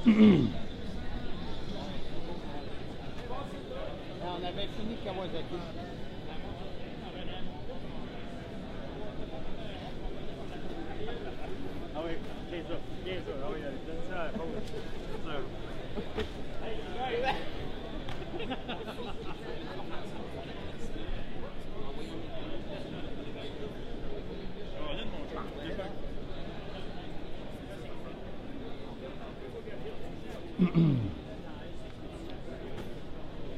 On avait fini Kawasaki. Ah oui, bien ça. Ah oui, donne ça à la pause.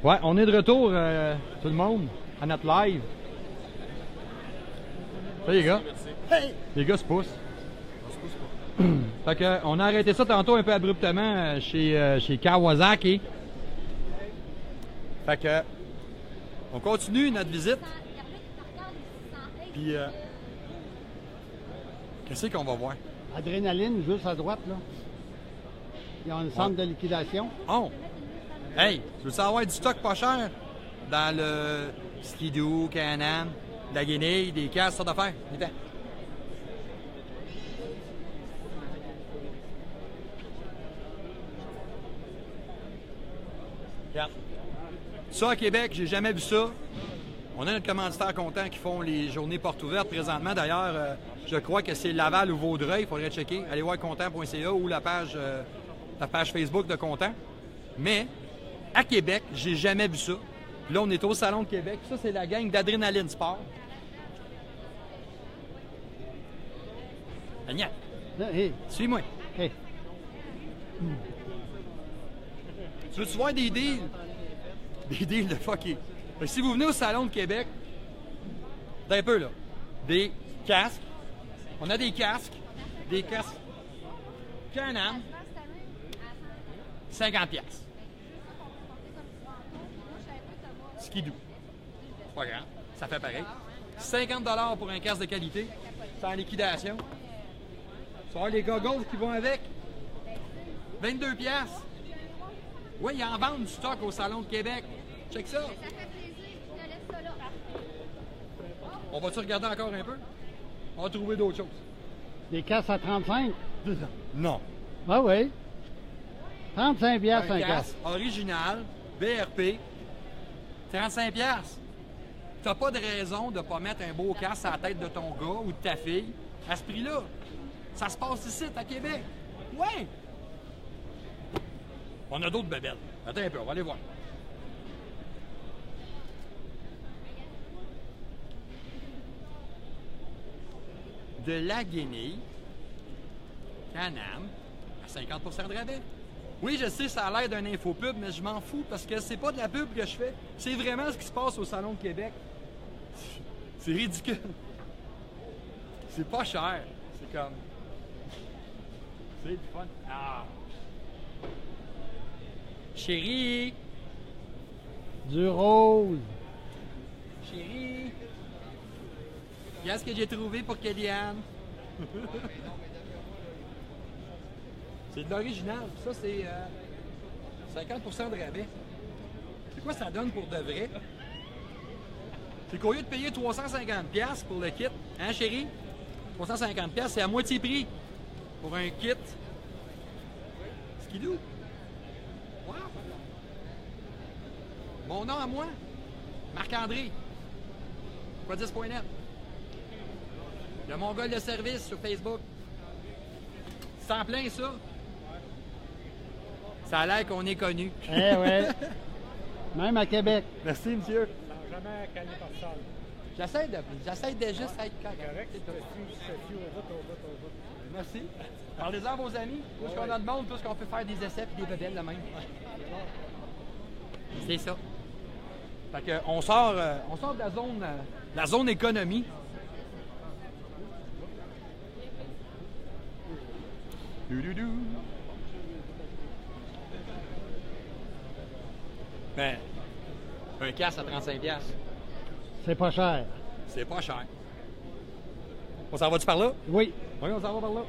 Ouais, on est de retour, tout le monde, à notre live. Ça, les gars. Hey! Les gars se poussent. Fait que, on a arrêté ça tantôt un peu abruptement chez Kawasaki. Fait que, on continue notre visite. Puis, qu'est-ce qu'on va voir? Adrénaline, juste à droite, là. Il y a un centre de liquidation. Oh! Hey, tu veux savoir du stock pas cher? Dans le Skidoo, Can-Am, de la guenille, des casses, ça d'affaires. Viens-t'en. Regarde. Ça, à Québec, j'ai jamais vu ça. On a notre commanditaire content qui font les journées portes ouvertes présentement. D'ailleurs, je crois que c'est Laval ou Vaudreuil. Il faudrait checker. Allez voir content.ca ou la page Facebook de Content. Mais, à Québec, j'ai jamais vu ça. Puis là, on est au Salon de Québec. Ça, c'est la gang d'Adrénaline Sport. Agnès, Hey! suis-moi. Hey! Tu veux-tu voir des deals? Des deals de fucké. Fait que si vous venez au Salon de Québec, t'as un peu là. Des casques. On a des casques. Des casques. Can-Am. 50$. Skidoo. C'est pas grave. Ça fait pareil. 50$ pour un casque de qualité. C'est en liquidation. Tu vas voir les goggles qui vont avec. 22$. Oui, ils en vendent du stock au Salon de Québec. Check ça. On va-tu regarder encore un peu? On va trouver d'autres choses. Des casses à 35? Non. Ah oui. 35 piastres un casque. casque original, BRP, 35$. T'as pas de raison de pas mettre un beau casque à la tête de ton gars ou de ta fille à ce prix-là. Ça se passe ici, à Québec. Ouais! On a d'autres bébelles. Attends un peu, on va aller voir. De la guenille, Can-Am, à 50% de rabais. Oui, je sais, ça a l'air d'un infopub, mais je m'en fous parce que c'est pas de la pub que je fais. C'est vraiment ce qui se passe au Salon de Québec. C'est ridicule. C'est pas cher. C'est comme... C'est du fun. Ah! Chérie! Du rose. Chérie! Qu'est-ce que j'ai trouvé pour Kellyanne? C'est de l'original. Ça, c'est 50% de rabais. C'est quoi ça donne pour de vrai? C'est qu'au lieu de payer 350$ pour le kit, hein chérie? 350$, c'est à moitié prix pour un kit. Skidoo. Wow! Mon nom à moi, Marc-André. Quadis.net. Il y a mon gars de service sur Facebook. C'est en plein ça. Ça a l'air qu'on est connu. Eh ouais. Même à Québec. Merci, monsieur. Sans jamais calmer personne. J'essaie de juste être correct. Correct, C'est tu tout. te fies au bout. Merci. Parlez-en à vos amis. Tout ce qu'on a de monde, tout ce qu'on peut faire des essais et des bebelles de même. C'est ça. Fait que on sort de la zone économie. Doudou. Ben, un casque à 35$. C'est pas cher. C'est pas cher. On s'en va-tu par là? Oui. Oui, on s'en va par là.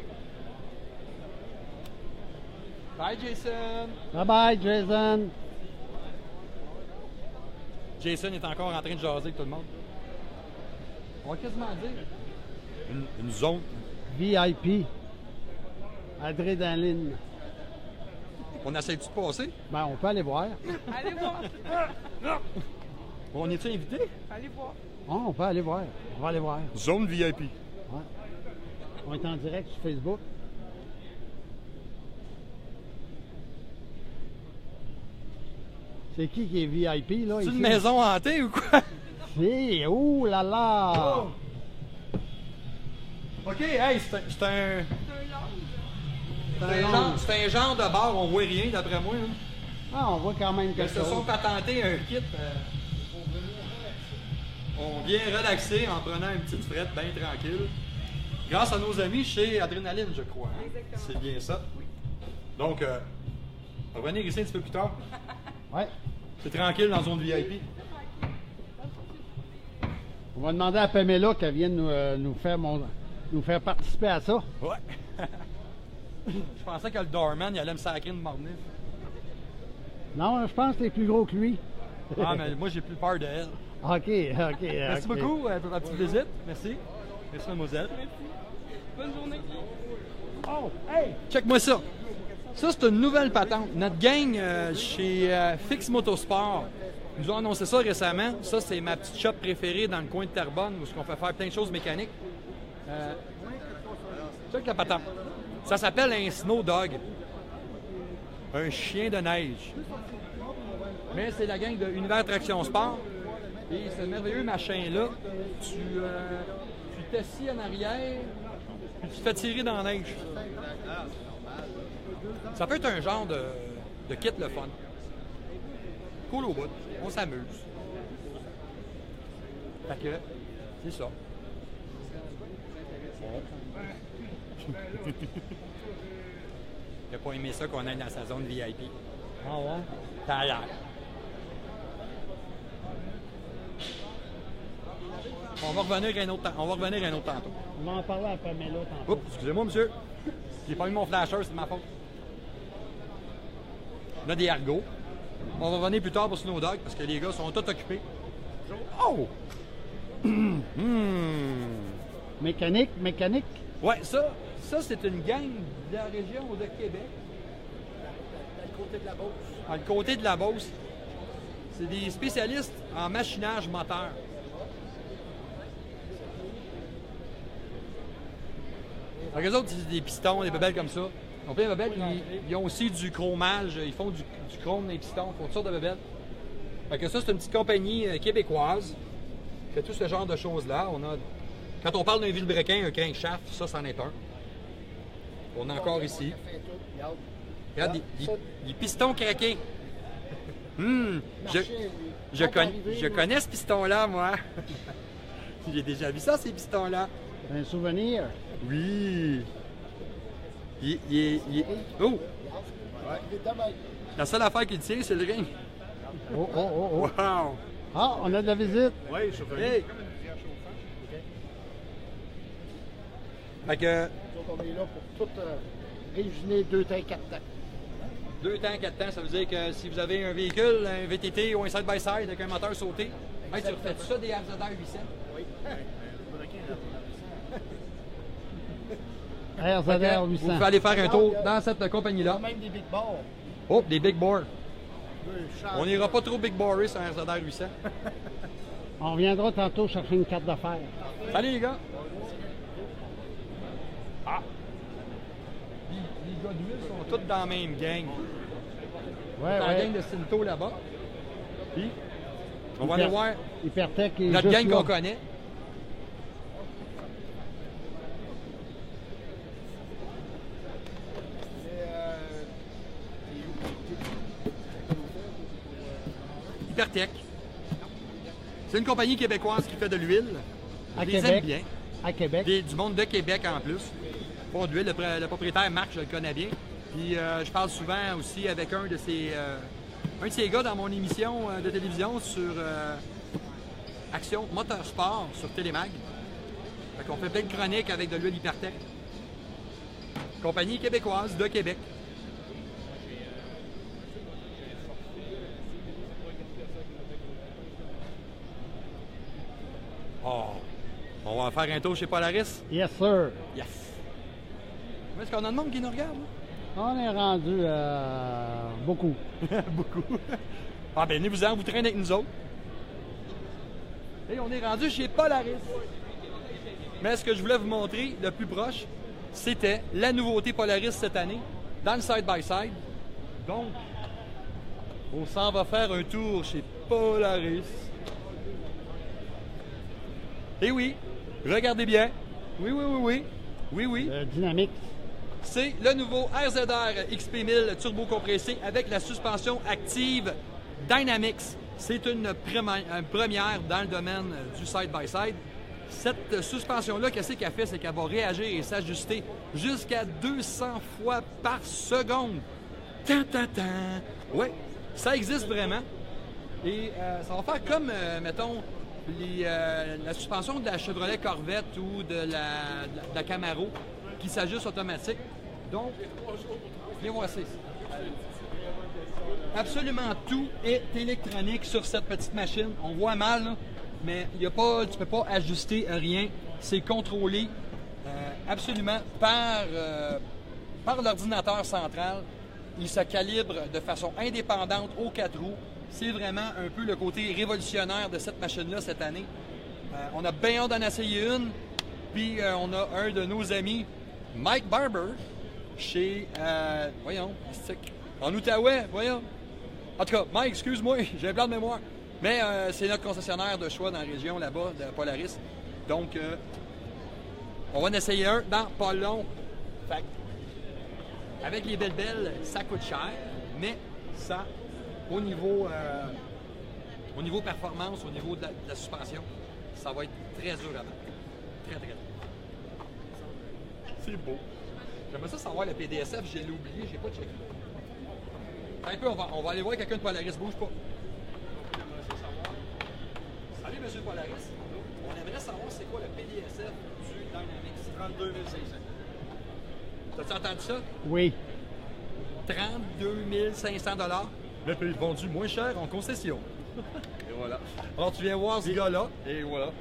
Bye, Jason. Bye bye, Jason. Jason est encore en train de jaser avec tout le monde. On va quasiment dire une zone. VIP. Adrénaline. On essaie-tu de passer? Ben, on peut aller voir. Allez voir. On est-tu invité? Allez voir. Ah, on peut aller voir. On va aller voir. Zone VIP. Ouais. On est en direct sur Facebook. C'est qui est VIP, là? C'est ici? une maison hantée ou quoi? C'est... Oh là là! OK, hey, c'est un C'est un c'est un genre de bar, on voit rien d'après moi. Hein. Ah, on voit quand même Ils quelque se sont chose. patentés un kit. On vient relaxer en prenant une petite frette bien tranquille. Grâce à nos amis chez Adrénaline, je crois. Hein? Exactement. C'est bien ça. Donc, on va venir ici un petit peu plus tard. Ouais. C'est tranquille dans la zone VIP. On va demander à Pamela qu'elle vienne nous faire participer à ça. Ouais. Je pensais que le doorman, il allait me sacrer de m'emmener. Non, je pense que t'es plus gros que lui. Ah, mais moi, j'ai plus peur de elle. OK, OK. Merci beaucoup pour la petite visite. Merci. Merci, mademoiselle. Bonne journée. Oh, hey! Check-moi ça. Ça, c'est une nouvelle patente. Notre gang chez Fix Motosport nous a annoncé ça récemment. Ça, c'est ma petite shop préférée dans le coin de Terrebonne où on fait faire plein de choses mécaniques. Check la patente. Ça s'appelle un Snow Dog. Un chien de neige. Mais c'est la gang de Univers Traction Sport. Et ce merveilleux machin-là, tu t'assis en arrière, puis tu te fais tirer dans la neige. Ça peut être un genre de kit le fun. Cool au bout. On s'amuse. Fait que, c'est ça. Il n'a pas aimé ça qu'on aille dans sa zone VIP. Ah ouais? Ça a l'air. On va revenir un autre temps. On va revenir un autre tantôt. On va en parler à Pamela tantôt. Oups, excusez-moi, monsieur. J'ai pas mis mon flasher, c'est de ma faute. On a des argots. On va revenir plus tard pour Snow Dog parce que les gars sont tous occupés. Oh! Mécanique. Ouais, ça c'est une gang de la région de Québec. À côté de la Beauce. À côté de la Beauce. C'est des spécialistes en machinage moteur. Donc, eux autres, c'est des pistons, des bébelles comme ça. Ils ont plein de bébelles. Ils ont aussi du chromage. Ils font du chrome dans les pistons. Ils font toutes sortes de bébelles. Fait que ça, c'est une petite compagnie québécoise qui fait tout ce genre de choses-là. Quand on parle d'un vilebrequin, un crankshaft, ça, c'en est un. On a encore ici. Regarde, des pistons craqués. Je connais ce piston-là, moi. J'ai déjà vu ça, ces pistons-là. Un souvenir. Oui. Oh! La seule affaire qu'il tient, c'est le ring. Oh. Wow! Ah, on a de la visite. Oui, chauffeur. Hey! Fait que On est là pour tout résumer 2 temps, 4 temps. 2 temps, 4 temps, ça veut dire que si vous avez un véhicule, un VTT ou un side-by-side avec un moteur sauté, hey, tu refais ça des RZR 800? RZR Vous 800. pouvez aller faire un tour dans cette compagnie-là. Même des big bars. Oh, des big bores. On n'ira pas trop big borer sur un RZR 800. On reviendra tantôt chercher une carte d'affaires. Salut les gars! Ah! Les gars d'huile sont tous dans la même gang. Ouais, Dans la gang ouais. de Cinto là-bas. Puis, on va aller voir Hypertech est notre juste gang là. qu'on connaît. Hypertech. C'est une compagnie québécoise qui fait de l'huile. À Je les Québec. aime bien. À Québec. Du monde de Québec en plus. Ils font de l'huile. Le propriétaire Marc, je le connais bien. Puis je parle souvent aussi avec un de ces gars dans mon émission de télévision sur Action Motorsport sur Télémag. Fait qu'on fait plein de chroniques avec de l'huile Hypertech. Compagnie québécoise de Québec. Oh! On va faire un tour chez Polaris. Yes, sir. Yes! Est-ce qu'on a de monde qui nous regarde? Là? On est rendu beaucoup. Beaucoup. Ah ben, venez-vous-en, vous traînez avec nous autres. Et on est rendu chez Polaris. Mais ce que je voulais vous montrer le plus proche, c'était la nouveauté Polaris cette année, dans le side-by-side. Donc, on s'en va faire un tour chez Polaris. Et oui, regardez bien. Oui, oui, oui, oui. Oui, oui. Dynamique. C'est le nouveau RZR XP1000 turbo compressé avec la suspension active Dynamics. C'est une première dans le domaine du side-by-side. Cette suspension-là, qu'est-ce qu'elle fait? C'est qu'elle va réagir et s'ajuster jusqu'à 200 fois par seconde. Tan-tan-tan! Oui, ça existe vraiment. Et ça va faire comme, mettons, la suspension de la Chevrolet Corvette ou de la Camaro qui s'ajuste automatique. Donc, viens voir ça ici. Absolument tout est électronique sur cette petite machine. On voit mal, là, mais tu ne peux pas ajuster rien. C'est contrôlé absolument par l'ordinateur central. Il se calibre de façon indépendante aux 4 roues. C'est vraiment un peu le côté révolutionnaire de cette machine-là cette année. On a bien hâte d'en essayer une. Puis on a un de nos amis, Mike Barber, chez, en Outaouais, voyons. En tout cas, Mike, excuse-moi, j'ai un plan de mémoire. Mais c'est notre concessionnaire de choix dans la région là-bas, de Polaris. Donc, on va en essayer un dans pas long. Fait que, avec les belles, ça coûte cher, mais ça, au niveau performance, au niveau de la suspension, ça va être très dur à battre. Très, très dur. C'est beau. J'aimerais ça savoir le PDSF, j'ai oublié, j'ai pas checké. Un peu, on va aller voir quelqu'un de Polaris, bouge pas. Salut, monsieur Polaris. On aimerait savoir c'est quoi le PDSF du Dynamics. 32 500. T'as-tu entendu ça? Oui. 32 500 $. Le prix vendu moins cher en concession. Et voilà. Alors, tu viens voir ce gars-là. Et voilà.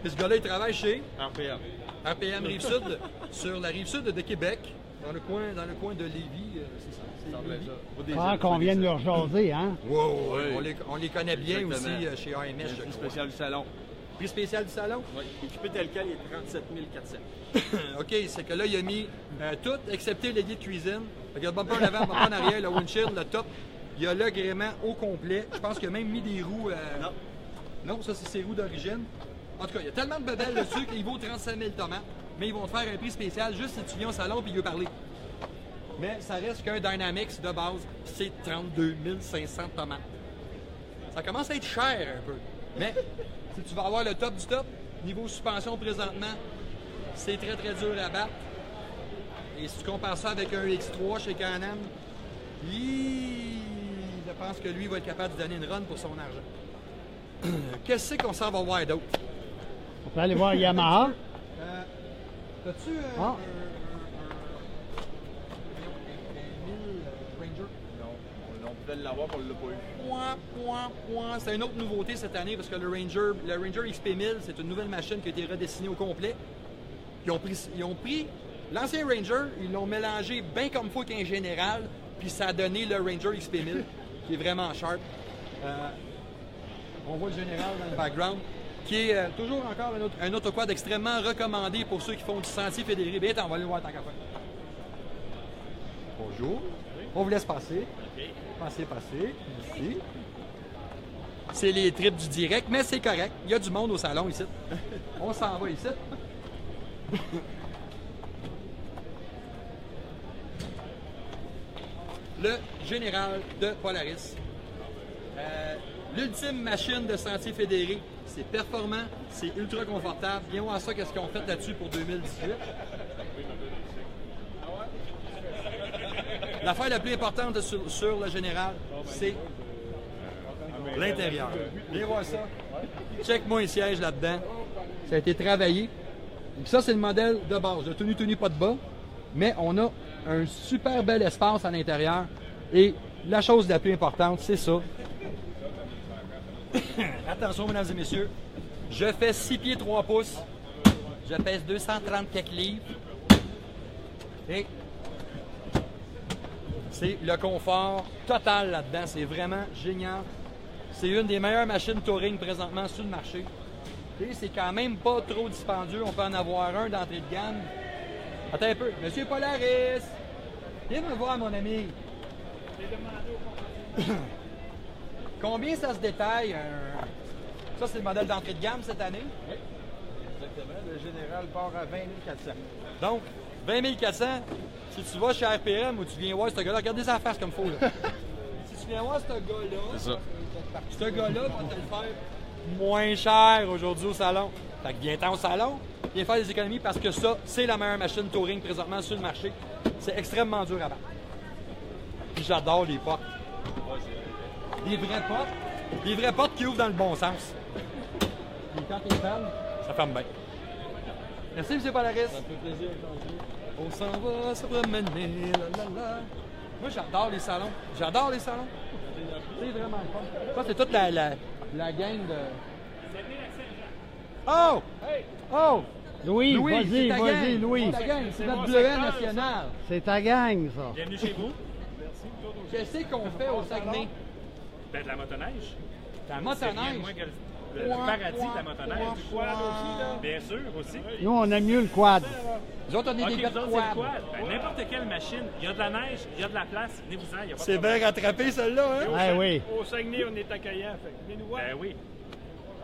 Et ce gars-là, il travaille chez RPM. RPM Rive-Sud, sur la Rive-Sud de Québec, dans le coin de Lévis, c'est ça? C'est Lévis? Faire qu'on vienne leur jaser, hein? Wow, Oui. on les connaît bien Exactement. aussi chez AMS, je Le crois. spécial du salon. Prix spécial du salon? Oui. Équipé tel quel, il est 37 400. OK, c'est que là, il a mis tout, excepté l'évier de cuisine. Fait que le bumper en avant, le bumper en arrière, le windshield, le top. Il y a l'agrément au complet. Je pense qu'il a même mis des roues... Non. Non, ça, c'est ses roues d'origine. En tout cas, il y a tellement de bebelles dessus qu'il vaut 35 000 tomates. Mais ils vont te faire un prix spécial juste si tu viens au salon et il veut parler. Mais ça reste qu'un Dynamics de base, c'est 32 500 tomates. Ça commence à être cher un peu. Mais si tu vas avoir le top du top, niveau suspension présentement, c'est très très dur à battre. Et si tu compares ça avec un X3 chez Can-Am, je pense que lui va être capable de donner une run pour son argent. Qu'est-ce qu'on s'en va voir d'autre? On peut aller voir Yamaha. T'as-tu Ah. un 1000 Ranger? Non. On pouvait l'avoir, on ne l'a pas eu. C'est une autre nouveauté cette année parce que le Ranger XP1000, c'est une nouvelle machine qui a été redessinée au complet. Ils ont pris l'ancien Ranger, ils l'ont mélangé bien comme il faut qu'un général, puis ça a donné le Ranger XP1000 qui est vraiment sharp. On voit le général dans le background, qui est toujours encore un autoquad extrêmement recommandé pour ceux qui font du sentier fédéré. Bien, on va aller voir tant qu'à faire. Bonjour. On vous laisse passer. Passez. Merci. C'est les trips du direct, mais c'est correct. Il y a du monde au salon ici. On s'en va ici. Le général de Polaris. L'ultime machine de sentier fédéré. C'est performant, c'est ultra confortable. Viens voir ça, qu'est-ce qu'on fait là-dessus pour 2018. L'affaire la plus importante sur le général, c'est l'intérieur. Viens voir ça. Check-moi un siège là-dedans. Ça a été travaillé. Et ça, c'est le modèle de base. Le tenue pas de bas. Mais on a un super bel espace à l'intérieur. Et la chose la plus importante, c'est ça. Attention, mesdames et messieurs. Je fais 6 pieds 3 pouces. Je pèse 230 quelques livres. Et C'est le confort total là-dedans. C'est vraiment génial. C'est une des meilleures machines touring présentement sur le marché. Et c'est quand même pas trop dispendieux. On peut en avoir un d'entrée de gamme. Attends un peu. Monsieur Polaris, viens me voir, mon ami. Combien ça se détaille? Ça, c'est le modèle d'entrée de gamme cette année. Oui, exactement. Le général part à 20 400. Donc, 20 400, si tu vas chez RPM ou tu viens voir ce gars-là, regardez sa face comme il faut. Là. Si tu viens voir ce gars-là, C'est ça. ce gars-là va te le faire moins cher aujourd'hui au salon. Fait que viens-t'en au salon, viens faire des économies parce que ça, c'est la meilleure machine touring présentement sur le marché. C'est extrêmement dur à battre. Puis j'adore les portes. Les vraies portes qui ouvrent dans le bon sens. Et quand ils ferment, ça ferme bien. Merci, M. Polaris. Ça me fait plaisir. On s'en va se promener, la la la. Moi, j'adore les salons. J'adore les salons. C'est vraiment le fun. Ça, c'est toute la gang de... Oh! Oh! Louis, c'est vas-y, ta vas-y, gang. Louis. C'est ta gang, c'est notre mon bleuet secteur, national. C'est ta gang, ça. Bienvenue chez vous. Qu'est-ce qu'on fait au Saguenay? Ben, de la motoneige. La C'est rien de motoneige. moins que le paradis de la motoneige. Du quad aussi, là. Bien sûr, aussi. Nous, on aime mieux le quad. Nous autres, on est Ok, des gars vous de autres, c'est le quad. quad. Ben, n'importe quelle machine, il y a de la neige, il y a de la place, venez-vous-en, il y a pas de C'est problème. bien rattrapé, celle-là, hein? Ah oui. Au Saguenay, on est accueillant. Fait que venez nous voir. Ben oui.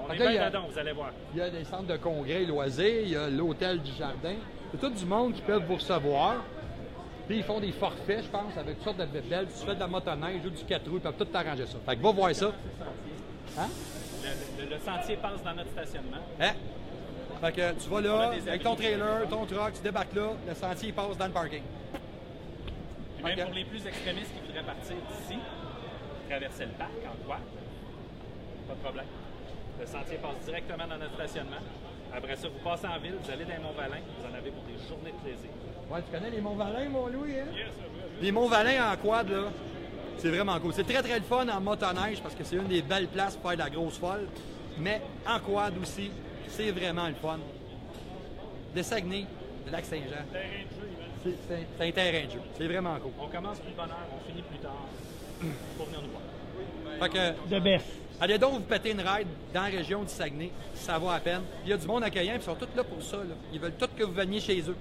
On Ok, est bien il y a- dedans, vous allez voir. Il y a des centres de congrès et loisirs, il y a l'hôtel du jardin. C'est tout du monde qui peuvent vous recevoir. Puis ils font des forfaits, je pense, avec toutes sortes de bébelles. Tu fais de la motoneige ou du 4 roues, ils peuvent tout t'arranger ça. Fait que va voir ça. Hein? Le sentier passe dans notre stationnement. Hein? Fait que tu vas On là, a des avec ton abris. trailer, ton truck, tu débarques là, le sentier il passe dans le parking. Puis même Ok. pour les plus extrémistes qui voudraient partir d'ici, traverser le parc en quad, pas de problème. Le sentier passe directement dans notre stationnement. Après ça, vous passez en ville, vous allez dans les Monts-Valin, vous en avez pour des journées de plaisir. Ouais, tu connais les Monts-Valin, mon Louis, hein? Les Monts-Valin en quad, là, c'est vraiment cool. C'est très, très le fun en motoneige parce que c'est une des belles places pour faire de la grosse folle. Mais en quad aussi, c'est vraiment le fun. Le Saguenay, le Lac-Saint-Jean, c'est un terrain de jeu. C'est vraiment cool. On commence plus de bonne heure, on finit plus tard. Pour venir nous voir. Fait que, De best. allez donc vous péter une ride dans la région du Saguenay, ça vaut à peine. Il y a du monde accueillant, puis ils sont tous là pour ça. Là. Ils veulent tous que vous veniez chez eux.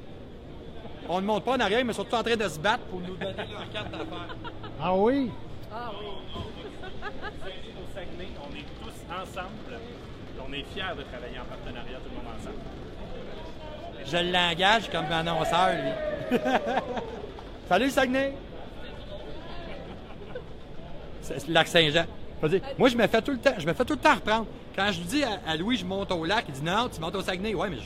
On ne monte pas en arrière, mais ils sont tous en train de se battre pour nous donner leur carte d'affaires. Ah oui? Au Saguenay, on est tous ensemble. On est fiers de travailler en partenariat, tout le monde ensemble. Je l'engage comme annonceur, lui. Salut, Saguenay! C'est le lac Saint-Jean. Vas-y. Moi, je me fais tout le temps reprendre. Quand je dis à Louis, je monte au lac, il dit non, tu montes au Saguenay. Ouais, mais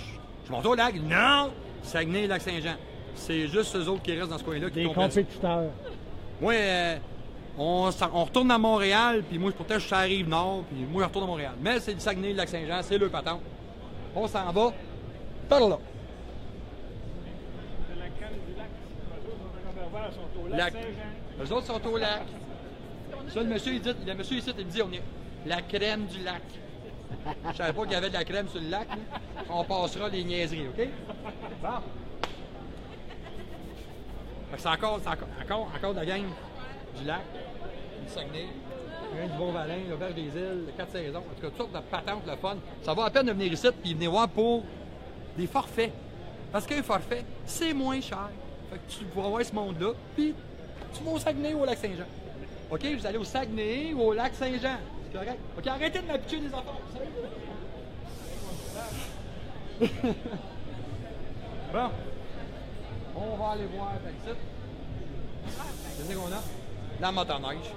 je monte au lac. Il dit non, Saguenay, lac Saint-Jean. C'est juste eux autres qui restent dans ce coin-là qui Des comprennent ça. compétiteurs. Moi, on retourne à Montréal, puis moi, pourtant, je suis à la Rive-Nord, puis moi, je retourne à Montréal. Mais c'est le Saguenay, le lac Saint-Jean, c'est le patente. On s'en va par là. De la canne du lac. Les autres, on va voir, sont au lac Lac. Saint-Jean. Eux autres sont au lac. Ça, le monsieur, le monsieur ici, il me dit, on est la crème du lac. Je savais pas qu'il y avait de la crème sur le lac. Là. On passera les niaiseries, OK? Bon. Fait que c'est encore de la gang du lac, du Saguenay, du Bon-Valin, l'Auberge des Îles, le 4 saisons. En tout cas, toutes sortes de patentes, le fun. Ça vaut la peine de venir ici et venir voir pour des forfaits. Parce qu'un forfait, c'est moins cher. Fait que tu pourras voir ce monde-là, puis tu vas au Saguenay ou au lac Saint-Jean. OK, vous allez au Saguenay ou au lac Saint-Jean. C'est correct? OK, arrêtez de m'habituer des affaires. Sérieux? Bon. On va aller voir fait que ça. Qu'est-ce qu'on a? La motoneige.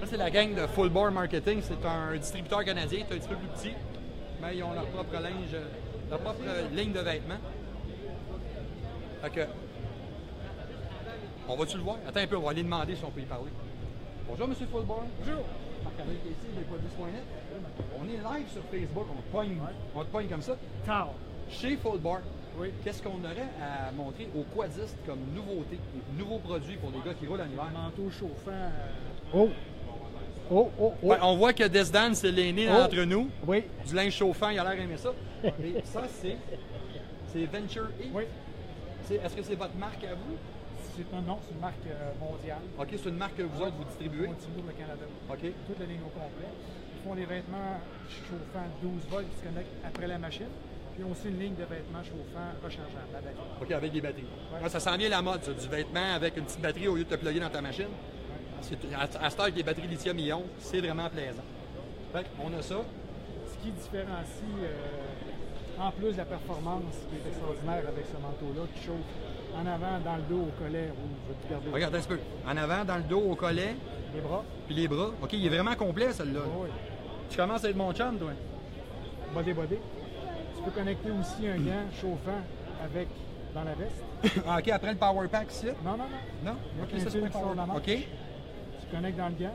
Ça, c'est la gang de Full Bore Marketing. C'est un distributeur canadien, c'est un petit peu plus petit. Mais ils ont leur propre linge, leur propre ligne de vêtements. Fait que, on va-tu le voir? Attends un peu, on va aller demander si on peut y parler. Bonjour, M. Fullborn. Bonjour. Marc-André Casey, les produits.net. On est live sur Facebook, on te pogne comme ça. Tard. Chez Fullborn, qu'est-ce qu'on aurait à montrer aux quadistes comme nouveauté, nouveaux produits pour les gars qui roulent en hiver? Manteau chauffant. Oh! Oh, oh, oh! Ben, on voit que Desdan, c'est l'aîné Oh. d'entre nous. Oui. Du linge chauffant, il a l'air d'aimer ça. Et ça, c'est Venture E. Oui. Est-ce que c'est votre marque à vous? C'est une marque mondiale. OK, c'est une marque que vous autres, vous distribuez? On distribue au Canada. OK. Toute la ligne au complet. Ils font des vêtements chauffants 12 volts qui se connectent après la machine. Puis ils ont aussi une ligne de vêtements chauffants rechargeables, la batterie. OK, avec des batteries. Ouais. Ah, ça sent bien la mode, ça, du vêtement avec une petite batterie au lieu de te plugger dans ta machine. À cette heure avec les batteries lithium-ion, c'est vraiment plaisant. Fait on a ça. Ce qui différencie, en plus de la performance qui est extraordinaire avec ce manteau-là, qui chauffe en avant, dans le dos, au collet, rouge. Je vais te garder. Regarde un petit peu. En avant, dans le dos, au collet, Les bras. puis les bras. OK, il est vraiment complet, celui-là. Oui. Tu commences à être mon chum, toi. Body. Tu peux connecter aussi un gant chauffant avec dans la veste. Ah, OK, après le power pack ici. Non. Non? Il y a OK, un ça, c'est fil pas qui sort de la power. manche. OK. Tu connectes dans le gant.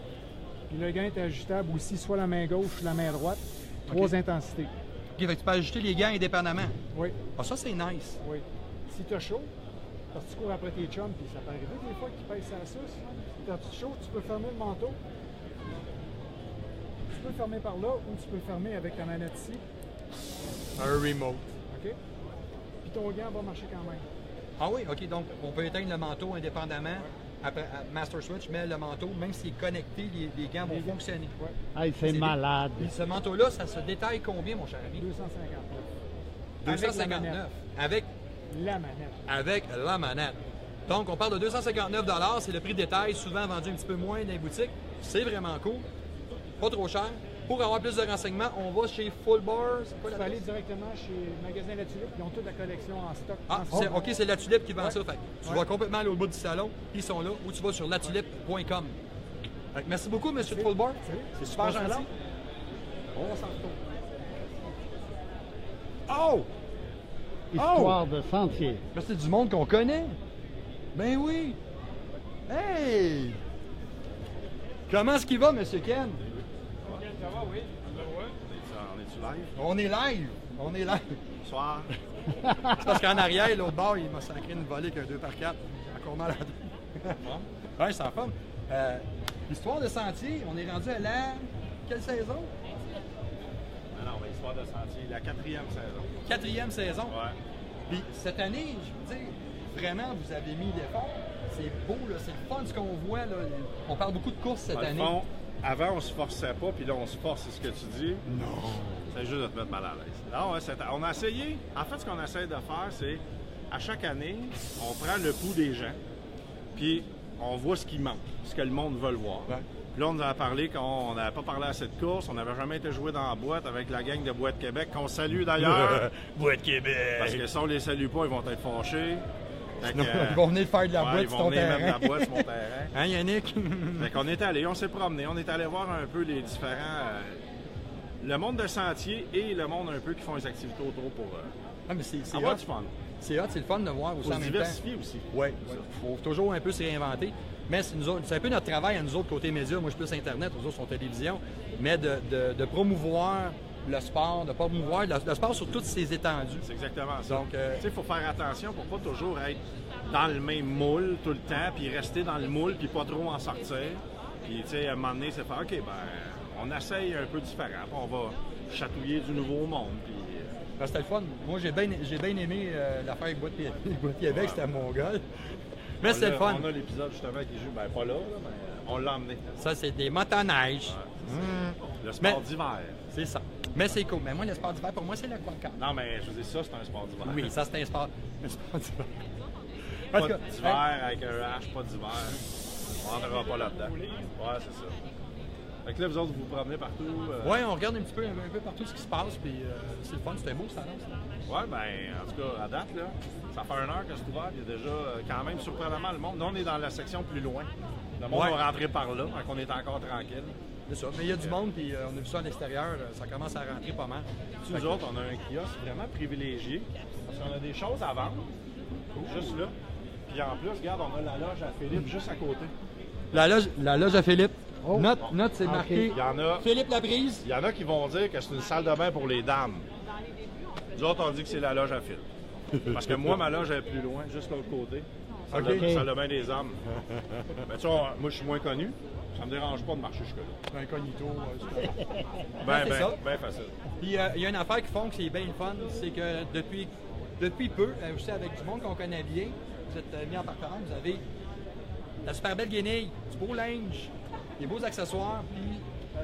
Puis le gant est ajustable aussi, soit la main gauche ou la main droite. 3 intensités. OK, fait que tu peux ajuster les gants indépendamment. Oui, Ah, ça, c'est nice. oui. Si tu as chaud, parce que tu cours après tes chums, puis ça peut arriver des fois qu'ils pèsent sa sauce. Quand tu chaud, tu peux fermer le manteau. Tu peux le fermer par là ou tu peux le fermer avec ta manette ici. Un remote. OK? Puis ton gant va marcher quand même. Ah oui, OK, donc on peut éteindre le manteau indépendamment. Après, Master Switch met le manteau, même s'il est connecté, les gants vont fonctionner. Ouais. Hey, c'est malade. Puis ce manteau-là, ça se détaille combien, mon cher ami? 259. 259. Avec La manette. avec la manette. Donc, on parle de 259 $, c'est le prix détail, souvent vendu un petit peu moins dans les boutiques. C'est vraiment cool. Pas trop cher. Pour avoir plus de renseignements, on va chez Full Bar. C'est quoi Tu peux la aller directement chez le magasin La Tulipe. Ils ont toute la collection en stock. Ah, en stock. OK, c'est La Tulipe qui vend Ouais. ça. Fait que tu Ouais. vas complètement à l'autre bout du salon, ils sont là, ou tu vas sur latulipe.com. Fait que merci beaucoup, monsieur de Full Bar. Salut. C'est super Bon gentil. salon. On s'en retourne. Oh! Histoire de sentier. Mais c'est du monde qu'on connaît. Ben oui. Hey! Comment est-ce qu'il va, monsieur Ken? Ça va, oui. On est-tu live? On est live. On est live. Bonsoir. C'est parce qu'en arrière, l'autre bord, il m'a sacré une volée qu'un 2x4. Encore mal à deux. Ouais, c'est en forme. L'histoire de sentier, on est rendu à la... Quelle saison? Non, mais histoire de sentier, la 4e saison. 4e saison. Ouais. Puis cette année, je veux dire, vraiment, vous avez mis l'effort. C'est beau, là, c'est le fun ce qu'on voit. Là. On parle beaucoup de courses cette Dans le année. fond, avant, on se forçait pas, puis là, on se force, c'est ce que tu dis. Non. C'est juste de te mettre mal à l'aise. Non, on a essayé. En fait, ce qu'on essaie de faire, c'est à chaque année, on prend le pouls des gens, puis on voit ce qui manque, ce que le monde veut le voir. Ouais. Puis là, on nous a parlé qu'on n'avait pas parlé à cette course, on n'avait jamais été joué dans la boîte avec la gang de Boîte Québec, qu'on salue d'ailleurs. Boîte Québec! Parce que si on les salue pas, ils vont être fâchés. Fait que, Non, ils vont venir faire de la ouais, boîte ils sur vont ton venir terrain. mettre de la boîte sur mon terrain. Hein, Yannick? Fait qu'on est allé, on s'est promené, on est allé voir un peu les différents. Le monde de sentier et le monde un peu qui font les activités autour pour Ah, mais c'est avoir hot. du fun. C'est hot, c'est le fun de voir aussi Faut en se même temps. diversifier aussi. Oui, il faut toujours un peu se réinventer. Mais c'est, nous autres, c'est un peu notre travail à nous autres côté médias. Moi, je suis plus Internet, nous autres sont télévision. Mais de promouvoir le sport, de promouvoir le sport sur toutes ses étendues. C'est exactement ça. Donc, Tu sais, il faut faire attention pour pas toujours être dans le même moule tout le temps, puis rester dans le moule, puis pas trop en sortir. Puis, tu sais, à un moment donné, c'est faire, OK, ben, on essaye un peu différent, puis on va chatouiller du nouveau monde. Puis, Ben, c'était le fun. Moi, j'ai bien aimé l'affaire avec Boîte Québec, c'était à Montgol. Mais c'était le fun. On a l'épisode justement qui joue, ben pas là, mais on l'a emmené. Ça, c'est des motoneiges. Le sport Mais- d'hiver. C'est ça. Mais c'est cool. Mais moi, le sport d'hiver, pour moi, c'est le quad-car. Non, mais je veux dire, ça, c'est un sport d'hiver. Oui, ça, c'est un sport d'hiver. En Pas tout cas, d'hiver avec un H, pas d'hiver. On n'entrera pas là-dedans. Ouais, c'est ça. Fait que là, vous autres, vous vous promenez partout. Oui, on regarde un peu partout ce qui se passe, puis c'est le fun, c'était beau ça annonce. Ouais, ben, en tout cas, à date, là, ça fait 1 heure que c'est ouvert, il y a déjà quand même surprenamment le monde. Nous, on est dans la section plus loin. Le monde Ouais. va rentrer par là, donc on est encore tranquille. C'est ça. Mais il y a du monde, puis on a vu ça à l'extérieur, ça commence à rentrer pas mal. Puis nous autres, on a un kiosque vraiment privilégié, parce qu'on a des choses à vendre, juste là. Puis en plus, regarde, on a la loge à Philippe juste à côté. La loge à Philippe. Oh. Note, c'est Ok. marqué Il y en a, Philippe Laprise. il y en a qui vont dire que c'est une salle de bain pour les dames. Nous autres, on dit que c'est la loge à Philippe. Parce que moi, ma loge est plus loin, juste de l'autre côté. Salle de- Ok. salle de bain des hommes. Mais tu vois, moi, je suis moins connu. Ça me dérange pas de marcher jusque-là. Incognito. Ben, c'est ben, ça. ben facile. Puis il y a une affaire qui font que c'est bien le fun, c'est que depuis depuis peu, aussi avec du monde qu'on connaît bien. Vous êtes mis en partenariat, vous avez la super belle guenille, du beau linge, des beaux accessoires, puis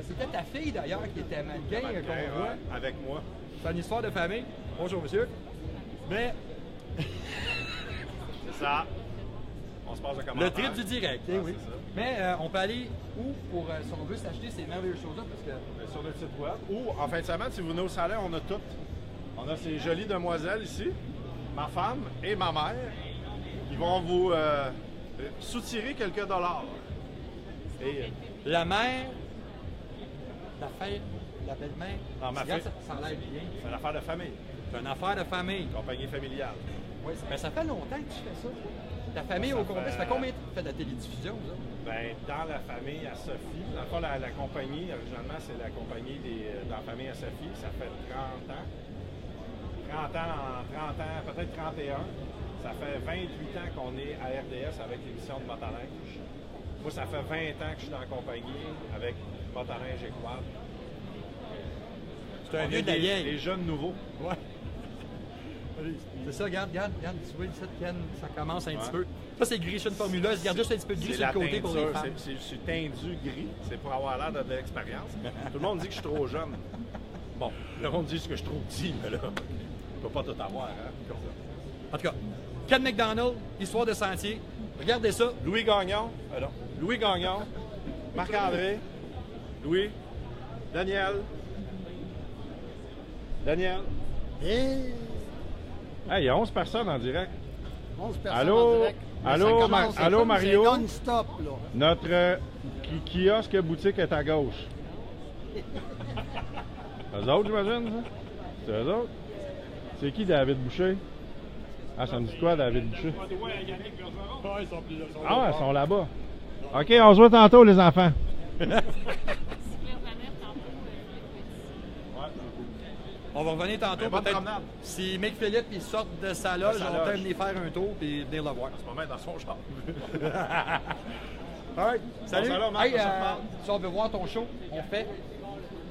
c'était ta fille d'ailleurs qui était mannequin qu'on voit. Avec moi. C'est une histoire de famille. Bonjour monsieur. Mais C'est ça. On se passe de commentaires. le trip du direct, Ah, oui. c'est ça. Mais on peut aller où pour, si on veut s'acheter ces merveilleuses choses-là, parce que Sur notre site web. Ou en fin de semaine, si vous venez au salon, on a tout. On a ces jolies demoiselles ici, ma femme et ma mère, qui vont vous soutirer quelques dollars. Et la mère, la fête, la belle-mère, Non, ma regarde, fille- ça a l'air bien. c'est une affaire de famille, C'est une affaire de famille. compagnie familiale. Oui, mais ça fait longtemps que tu fais ça. Ta famille Ça au complet, ça fait- fait combien de temps que tu fais de la télédiffusion, ça? Ben, dans la famille à Sophie, dans le fond, la compagnie, originalement, c'est la compagnie dans la famille à Sophie, ça fait 30 ans. 30 ans, peut-être 31. Ça fait 28 ans qu'on est à RDS avec l'émission de Motolinge. Moi, ça fait 20 ans que je suis dans la compagnie avec Motolinge et Quad. C'est un On vieux est de la des vieille. jeunes nouveaux. Ouais. C'est ça, regarde, tu vois, ici, Ken, ça commence un petit peu. Ça, c'est gris sur une formuleuse. Regarde juste un petit peu de gris C'est sur la le côté pour les teinture, femmes. c'est teindu gris. C'est pour avoir l'air de l'expérience. Tout le monde dit que je suis trop jeune. Bon, le monde dit que je suis trop petit, mais là, je peux pas tout avoir. Hein? En tout cas, Ken McDonald, histoire de sentier. Regardez ça. Louis Gagnon, Louis Gagnon, Marc-André, Louis, Daniel. Et Hey, il y a 11 personnes en direct. 11 personnes Allô? en direct. Mais Allô, ça commence, c'est allô, fun, Mario? C'est non-stop, là. Notre kiosque boutique est à gauche. Eux autres, j'imagine, ça? C'est eux autres? C'est qui, David Boucher? Ah, ça me dit quoi, David Boucher? Ah, ouais, ils sont là-bas. OK, on se voit tantôt, les enfants. On va revenir tantôt, Ben, bonne peut-être. promenade. Si Mick Philippe il sort de sa loge, De sa on va peut-être loge. venir faire un tour et venir le voir. On se met dans son char. All right. Salut. salut, Marc, Hey, on se reparle. si on veut voir ton show,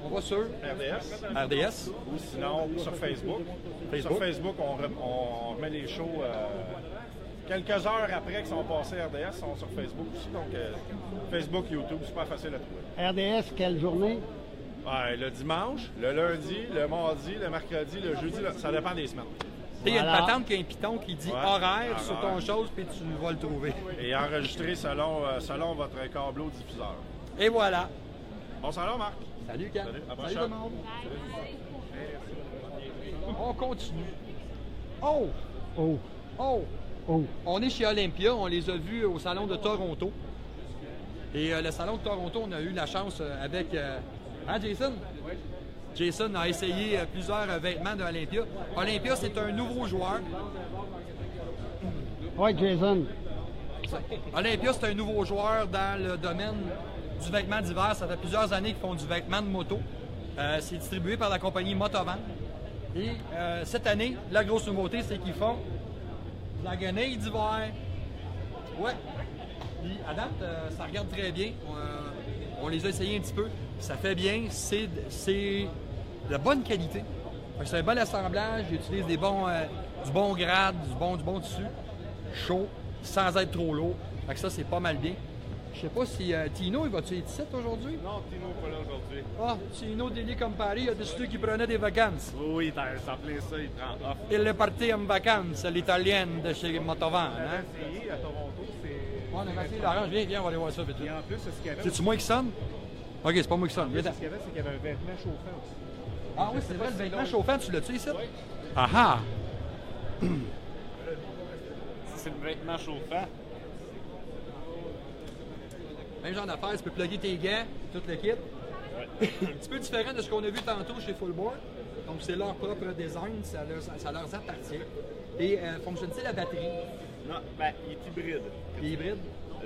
on va sur RDS. RDS. Ou sinon, sur Facebook. Facebook. Sur Facebook, on remet les shows quelques heures après qu'ils sont passés à RDS, sont sur Facebook aussi. Donc, Facebook, YouTube, super facile à trouver. RDS, quelle journée? Ouais, le dimanche, le lundi, le mardi, le mercredi, le jeudi, ça dépend des semaines. Il y a une Voilà. patente qui a un piton qui dit Ouais, horaire sur ton horaire. chose, puis tu vas le trouver. Et enregistré selon votre câbleau diffuseur. Et voilà. Bon salon, Marc. Salut, Ken. Salut, à la Salut tout prochaine. le monde. On continue. Oh! Oh, Oh! oh. On est chez Olympia, on les a vus au Salon de Toronto. Et le Salon de Toronto, on a eu la chance avec... hein, Jason? Jason a essayé plusieurs vêtements d'Olympia. Olympia, c'est un nouveau joueur. Ouais, Jason. Olympia, c'est un nouveau joueur dans le domaine du vêtement d'hiver. Ça fait plusieurs années qu'ils font du vêtement de moto. C'est distribué par la compagnie Motovan. Et cette année, la grosse nouveauté, c'est qu'ils font de la guenille d'hiver. Ouais. Puis à date, ça regarde très bien. On les a essayés un petit peu. Ça fait bien. C'est de bonne qualité. Fait que c'est un bon assemblage. Ils utilisent du bon grade, du bon tissu. Chaud, sans être trop lourd. Fait que ça, c'est pas mal bien. Je sais pas si Tino, il va-tu être ici aujourd'hui? Non, Tino n'est pas là aujourd'hui. Ah, Tino Deli comme Paris, il a décidé qu'il prenait des vacances. Oui, il s'en plaît ça, il prend off. Il est parti en vacances, l'italienne de chez Motovan. Hein? essayé à Toronto, c'est. On a essayé l'orange, viens, on va aller voir ça vite. Et en plus, ce qu'il y avait, C'est-tu moi qui sonne? Ok, c'est pas moi qui sonne. Viens ce qu'il y avait, c'est qu'il y avait un vêtement chauffant aussi. Ah oui, c'est vrai, le vêtement chauffant, tu l'as-tu ici? Ah ah! C'est le vêtement chauffant. Même genre d'affaires, tu peux plugger tes gants, tout le kit. Un petit peu différent de ce qu'on a vu tantôt chez Fullboard. Donc, c'est leur propre design, ça leur appartient. Et fonctionne-t-il la batterie? Non, ben, il est hybride. Il est hybride?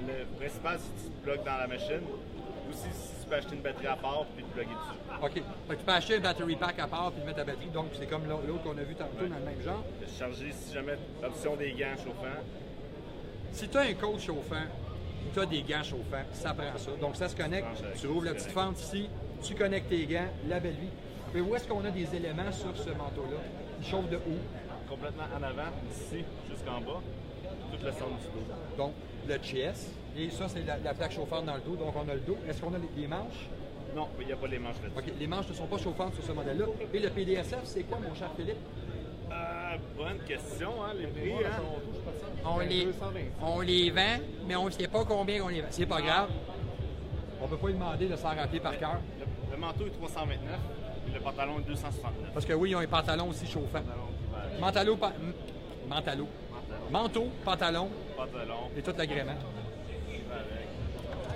Le principal, c'est que tu te plugues dans la machine. Ou si tu peux acheter une batterie à part puis te plugger dessus. OK. Fait que tu peux acheter un battery pack à part puis mettre ta batterie. Donc, c'est comme l'autre qu'on a vu tantôt dans le même genre. Charger si jamais l'option des gants chauffants. Si tu as un coach chauffant, tu as des gants chauffants, ça prend ça. Donc, ça se connecte. Tu ouvres la petite fente ici, tu connectes tes gants, la belle vie. Mais où est-ce qu'on a des éléments sur ce manteau-là? Il chauffe de où? complètement en avant, d'ici jusqu'en bas, tout le centre du dos. Donc, le chest. Et ça, c'est la plaque chauffante dans le dos. Donc, on a le dos. Est-ce qu'on a les manches? Non, il n'y a pas les manches là-dessus. OK, les manches ne sont pas chauffantes sur ce modèle-là. Et le PDSF, c'est quoi, mon cher Philippe? Bonne question, hein, les prix, hein? On les vend, mais on ne sait pas combien on les vend. C'est pas grave. On ne peut pas lui demander de s'en rappeler par cœur. Le manteau est 329 et le pantalon est 269. Parce que oui, ils ont un pantalon aussi chauffant. Manteau, pantalon et tout l'agrément.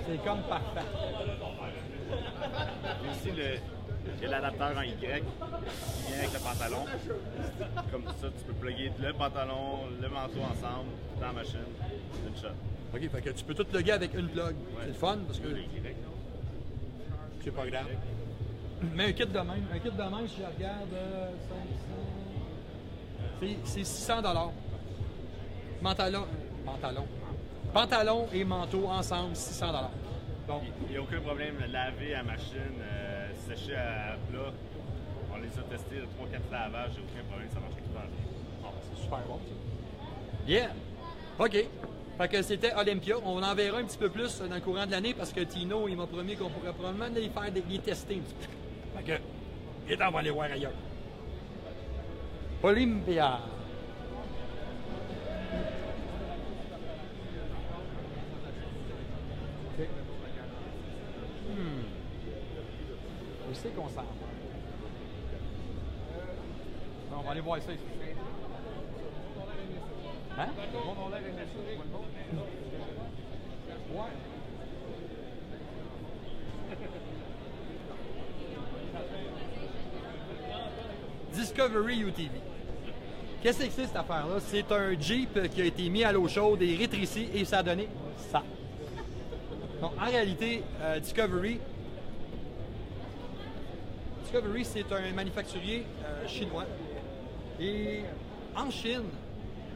C'est comme parfait. Et aussi, il y a l'adapteur en Y qui vient avec le pantalon. Comme ça, tu peux plugger le pantalon, le manteau ensemble dans la machine, une shot. OK, fait que tu peux tout plugger avec une plug. C'est le fun parce que Le Y. c'est pas grave. Mais un kit de même, si je regarde, c'est 600 $. Pantalon et manteau ensemble, 600 $. Donc, Il n'y a aucun problème de laver à machine, sécher à plat. On les a testés 3-4 lavages, il n'y a aucun problème, ça marche tout le temps. c'est super bon, ça. Yeah! OK. Fait que c'était Olympia. On en verra un petit peu plus dans le courant de l'année parce que Tino, il m'a promis qu'on pourrait probablement les tester un petit peu. Fait que, et on va aller voir ailleurs. Olympia. OK. Où c'est qu'on s'en va? On va aller voir ça ici. Hein? Ouais. Discovery UTV. Qu'est-ce que c'est cette affaire-là? C'est un Jeep qui a été mis à l'eau chaude et rétréci et ça a donné ça. Donc, en réalité, Discovery, c'est un manufacturier chinois. Et en Chine,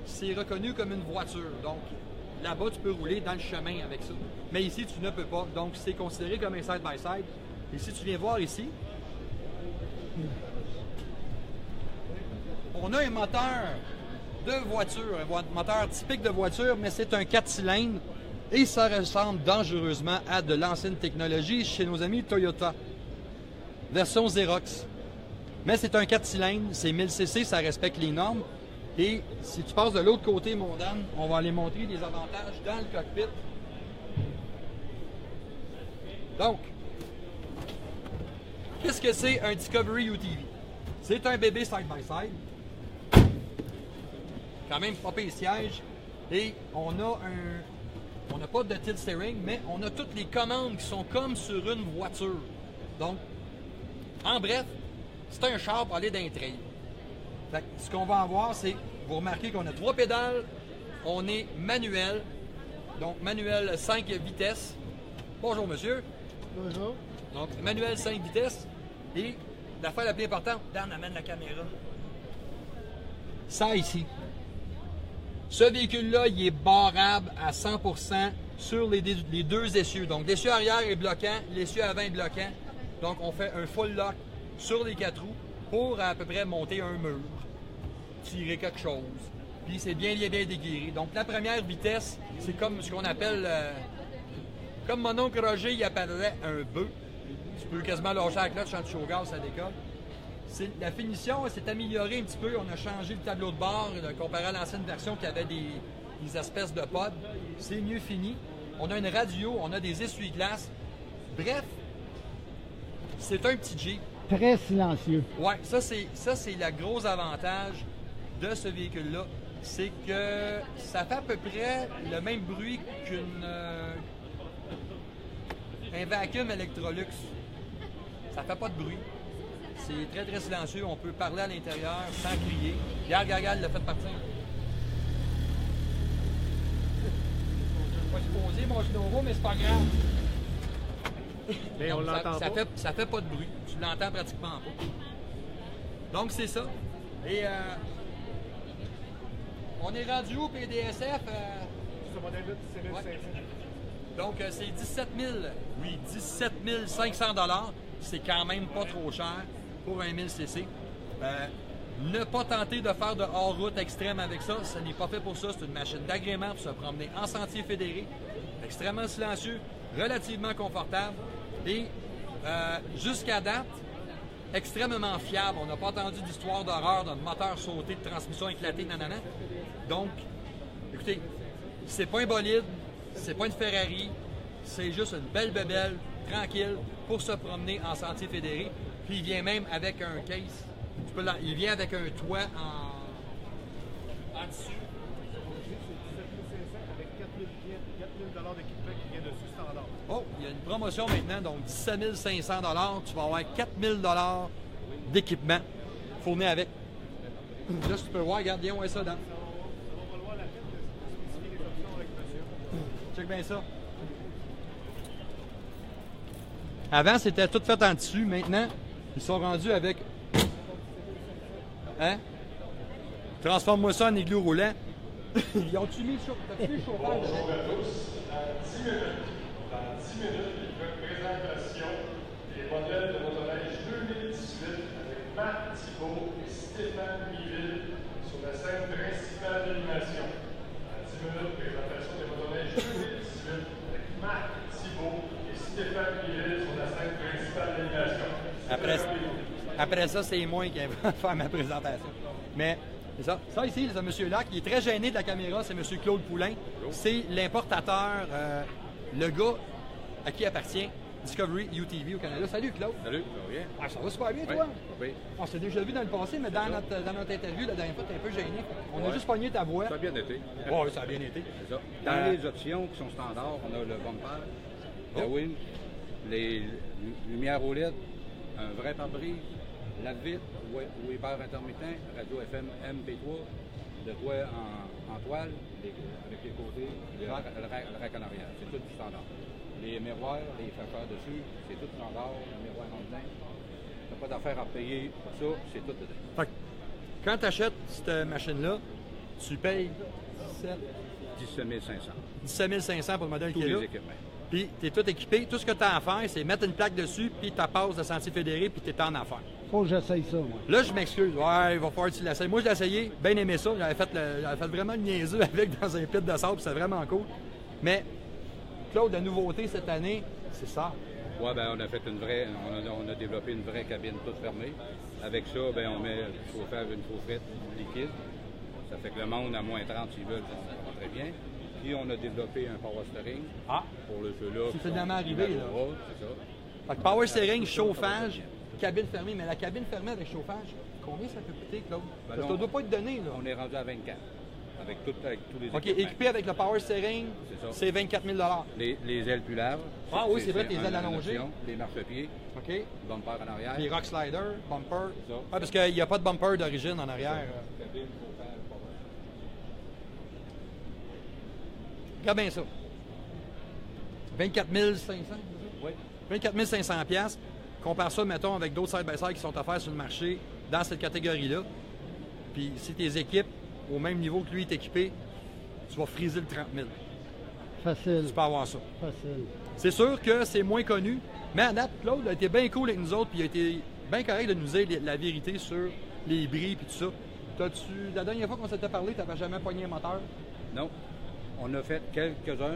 c'est reconnu comme une voiture. Donc, là-bas, tu peux rouler dans le chemin avec ça. Mais ici, tu ne peux pas. Donc, c'est considéré comme un side-by-side. Et si tu viens voir ici, on a un moteur de voiture, un moteur typique de voiture, mais c'est un 4 cylindres. Et ça ressemble dangereusement à de l'ancienne technologie chez nos amis Toyota. Version Xerox. Mais c'est un 4 cylindres, c'est 1000 cc, ça respecte les normes. Et si tu passes de l'autre côté, mon Dan, on va aller montrer des avantages dans le cockpit. Donc, qu'est-ce que c'est un Discovery UTV? C'est un bébé side-by-side. Quand même pas pire siège. Et on n'a pas de tilt steering, mais on a toutes les commandes qui sont comme sur une voiture. Donc, en bref, c'est un char pour aller dans un trail. Fait que ce qu'on va avoir, c'est, vous remarquez qu'on a 3 pédales, on est manuel, donc manuel 5 vitesses. Bonjour monsieur. Bonjour. Donc manuel 5 vitesses. Et l'affaire la plus importante, Dan amène la caméra. Ça ici. Ce véhicule-là, il est barrable à 100% sur les deux essieux. Donc l'essieu arrière est bloquant, l'essieu avant est bloquant. Donc on fait un full lock sur les 4 roues pour à peu près monter un mur, tirer quelque chose. Puis c'est bien déguiré. Donc la première vitesse, c'est comme ce qu'on appelle, comme mon oncle Roger, il appellerait un bœuf. Tu peux quasiment lâcher la cloche quand tu es au gaz, ça décolle. La finition s'est améliorée un petit peu. On a changé le tableau de bord comparé à l'ancienne version qui avait des espèces de pods. C'est mieux fini. On a une radio, on a des essuie-glaces. Bref, c'est un petit Jeep. Très silencieux. Oui, ça c'est le gros avantage de ce véhicule-là. C'est que ça fait à peu près le même bruit qu'un vacuum Electrolux. Ça fait pas de bruit. C'est très très silencieux. On peut parler à l'intérieur sans crier. Regarde, il l'a fait partir. Je vais pas poser mon genou, mais c'est pas grave. Mais on l'entend pas. Ça fait pas de bruit. Tu l'entends pratiquement pas. Donc, c'est ça. Et on est rendu au PDSF. Ce modèle-là, c'est 1500. Donc, c'est 17 500 $. C'est quand même pas trop cher pour un 1000 cc. Ne pas tenter de faire de hors-route extrême avec ça, ce n'est pas fait pour ça. C'est une machine d'agrément pour se promener en sentier fédéré, extrêmement silencieux, relativement confortable et jusqu'à date, extrêmement fiable. On n'a pas entendu d'histoire d'horreur d'un moteur sauté, de transmission éclatée, nanana. Donc, écoutez, c'est pas un bolide, c'est pas une Ferrari, c'est juste une belle bébelle, tranquille, pour se promener en sentier fédéré. Puis il vient même avec un case. Il vient avec un toit en tissu. Avec 4 000 d'équipement qui vient dessus standard. Oh, il y a une promotion maintenant, donc 17 500 $. Tu vas avoir 4 000 $ d'équipement fourni avec. Là, tu peux voir, regarde bien où est ça dans. On va voir la tête de spécifier les options avec monsieur. Check bien ça. Avant, c'était tout fait en tissu. Maintenant, ils sont rendus avec... Hein? Transforme-moi ça en igloo roulant. Ils ont-tu mis le chauffage? Bonjour à tous. Dans 10 minutes, une présentation des modèles de motoneige 2018 avec Marc Thibault et Stéphane Miville sur la scène principale d'animation. Dans 10 minutes, présentation des motoneiges 2018 avec Marc Thibault et Stéphane Miville sur la scène principale d'animation. Après ça, c'est moi qui vais faire ma présentation. Mais c'est ça. Ça ici, ce monsieur-là, qui est très gêné de la caméra, c'est M. Claude Poulain. C'est l'importateur, le gars à qui appartient Discovery UTV au Canada. Salut Claude. Salut, ça va bien? Ah, ça va super bien, Oui, toi? oui. On s'est déjà vu dans le passé, mais dans notre interview, la dernière fois, tu es un peu gêné. On a juste pogné ta voix. Ça a bien été. Oui, ça a bien été. C'est ça. Dans les options qui sont standards, on a le bumper, la wing, les lumières au LED, un vrai pare-brise, la vitre, Weber intermittent, radio FM MP3, le toit en toile, avec les côtés, le rack en arrière. C'est tout du standard. Les miroirs, les facteurs dessus, c'est tout standard, le miroir en dedans. Tu n'as pas d'affaire à payer pour ça, c'est tout dedans. Fait que, quand tu achètes cette machine-là, tu payes 17 500. 17 500 pour le modèle Tous qui est là. les équipements. Puis, tu es tout équipé. Tout ce que tu as à faire, c'est mettre une plaque dessus, puis tu passes de sentier fédéré, puis tu es en affaires. Faut que j'essaye ça, moi. Là, je m'excuse. Ouais, il va falloir que tu l'essayes. Moi, je l'ai essayé, bien aimé ça. J'avais fait vraiment le niaiseux avec dans un pit de sable, c'est vraiment cool. Mais, Claude, la nouveauté cette année, c'est ça. Oui, ben on a fait on a développé une vraie cabine toute fermée. Avec ça, ben on met le chauffage, une chaufferette liquide. Ça fait que le monde à moins 30 s'ils veulent, ça va très bien. Puis on a développé un power steering pour le feu-là. C'est finalement arrivé, là. C'est ça. Fait que power steering, chauffage, cabine fermée. Mais la cabine fermée avec chauffage, combien ça peut coûter, Claude? Ben Parce que là, ça ne doit pas être donné, là. On est rendu à 24. Avec tous les OK, équipements. équipé avec le power steering, C'est ça. c'est 24 000 Les ailes plus larges. Ah oui, c'est vrai, tes ailes en allongées. option. Les marchepieds, OK. bumper en arrière. Les rock sliders, bumper. Ça. Ah, parce qu'il n'y a pas de bumper d'origine en arrière. Cabine, chauffage, power. Regarde bien ça. 24 500. Oui. 24 500 $. Compare ça, mettons, avec d'autres side-by-side qui sont offerts sur le marché dans cette catégorie-là. Puis si tes équipes au même niveau que lui est équipé, tu vas friser le 30 000. Facile. Tu peux avoir ça. Facile. C'est sûr que c'est moins connu, mais à date, Claude a été bien cool avec nous autres, puis il a été bien correct de nous dire la vérité sur les bris et tout ça. La dernière fois qu'on s'était parlé, tu n'avais jamais pogné un moteur? Non. On a fait quelques-uns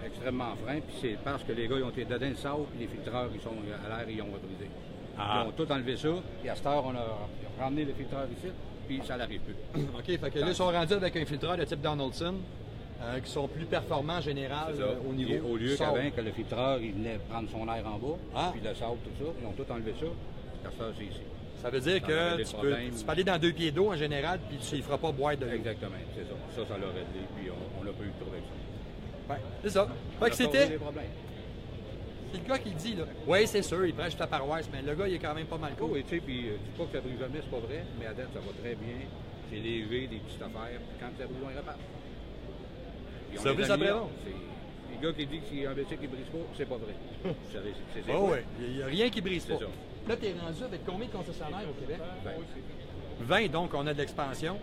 extrêmement freins, puis c'est parce que les gars ils ont été dedans le sable, puis les filtreurs ils sont à l'air, ils ont rebrisé. Ils ont tout enlevé ça, et à cette heure, on a ramené les filtreurs ici, puis ça n'arrive plus. OK, fait que là, ils sont rendus avec un filtreur de type Donaldson, qui sont plus performants en général C'est ça. au niveau. Et au lieu du sable. qu'avant, que le filtreur il venait prendre son air en bas, puis le sable, tout ça, ils ont tout enlevé ça, à cette heure, c'est ici. Ça veut dire Ça que aurait des tu problèmes. peux aller dans 2 pieds d'eau en général, puis tu ne feras pas boire de l'eau. Exactement, c'est ça. Ça l'a réglé, puis on n'a pas eu de trouble avec ça. Ouais, c'est ça. Fait que Ça a causé c'était. des problèmes. C'est le gars qui le dit, là. Oui, c'est sûr, il prêche ta paroisse, mais le gars, il est quand même pas mal Oh, cool. et tu sais, puis dis pas que ça brise jamais, c'est pas vrai, mais à date, ça va très bien. C'est léger, des petites affaires, puis quand ça brise, on les répare. Puis on Service les améliore. après-vente. C'est les gars qui disent qu'il y a un bicycle qui brise pas, c'est pas vrai. C'est Oh, vrai. oui, il n'y a rien qui brise pas. C'est ça. Là, tu es rendu avec combien de concessionnaires au Québec? Ben, 20, donc on a de l'expansion.